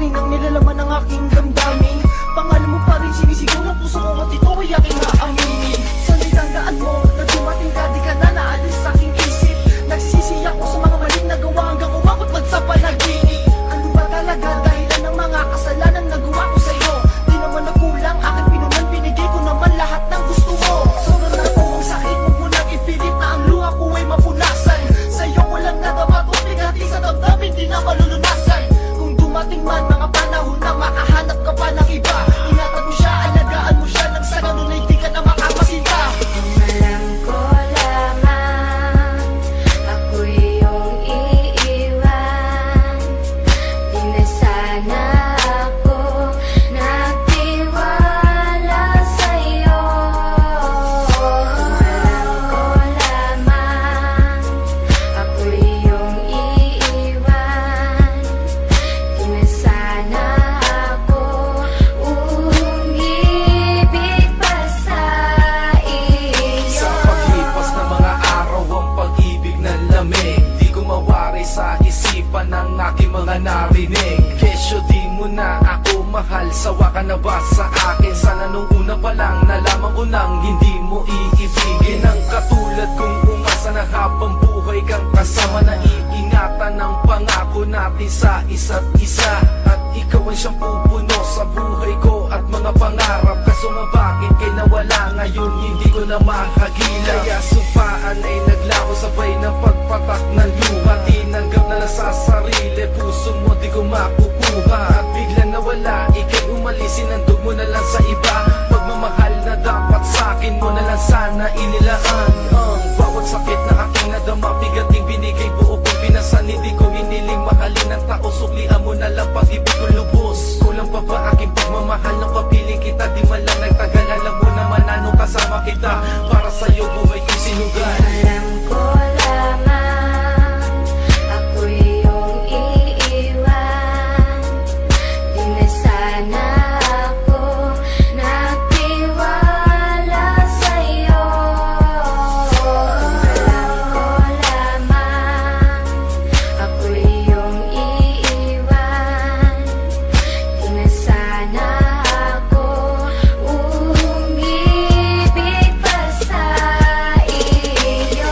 rin ang nilalaman ng aking damdamin. Pangalan mo pa rin sinisigaw ng puso ko, at ito ay aking aaminin. Sana'y tandaan mo na dumating ka, di ka na naalis sa aking isip. Nagsisisi ako sa mga maling nagawa hanggang umabot man sa panaginip. Ano ba talaga dahilan ng mga kasalanan nagawa ko sa'yo? Di naman nagkulang aking pinunan, binigay ko naman lahat ng gusto mo. Sobrang na po ang sakit mo po nang ipilit na ang luha ko ay mapunasan. Sa'yo walang nadapat o bigati sa damdamin, di na malulunasan. Kung dumating man mga panahon na makahanap ka pa ng iba, ingatan mo siya, alagaan mo siya, nang sa ganun ay di ka na makakasinta. Alam ko lamang ako'y iyong iiwan. Di na sana ako nagtiwala sa'yo. Alam ko lamang ako'y iyong iiwan. Di na sana ako umibig pa sa iyo. Sa paglipas ng mga araw ang pag-ibig ng lamig, di ko mawari sa isipan ng aking mga narinig. Kesyo di mo na ako mahal, sawa ka na ba sa akin? Sana nung una pa lang nalaman ko nang hindi mo iibigin. Ang katulad kong umasa na habang buhay kang kasama, na iingatan ang pangako natin sa isa't isa. At ikaw ang siyang pupuno sa buhay ko at mga pangarap. Kaso nga bakit kay nawala ngayon, hindi ko na mahagila. Kaya sumpaan ay naglaho sabay ng pagpatak ng luha. Tinanggap na lang sa sarili, puso mo di ko makukuha. At biglang nawala, ikay umalis, sinandog mo na lang sa iba. Pagmamahal na dapat sa akin mo na lang sana inilaan. Ang bawat sakit na aking nadama, bigating binigay buo kong pinasan. Hindi ko hiniling mahalin ng tao, suklian mo na lang pag-ibig ko lubos. Kulang pa ba aking pagmamahal nung kapiling kita? Di man lang nagtagal, alam mo naman anong kasama kita. Para sa'yo buhay ko'y sinugal. Alam ko lamang ako'y iyong iiwan. Di na sana ako nagtiwala sa'yo. Alam ko lamang ako'y iyong iiwan. Di na sana ako umibig pa sa iyo.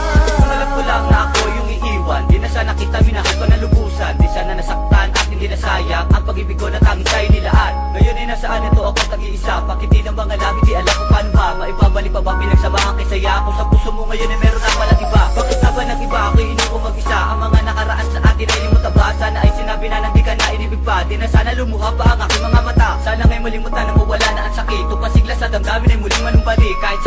Alam ko lang na ako yung iiwan. Di na sana kita minahal ko na lubusan. Di sana nasaktan at hindi nasayang ang pag-ibig ko na tanging sa'yo nilaan. Ngayon ay nasaan ito ako tag-iisa. Pakiti ng mga langit, di alam kung paano ba maibabalik pa ba pinagsamahan kay saya. Kung sa puso mo ngayon ay meron na palang iba. Bakit na ba nag-iba ako iniwan ko mag-isa? Ang mga nakaraan sa atin ay limutan ba? Sana ay sinabi na nang di ka na inibig pa. Di na sana lumuha pa ang aking mga mata. Sana ngay malimutan na mawala na ang sakit. Tupasigla sa damdamin ay muling manumbalik. Kahit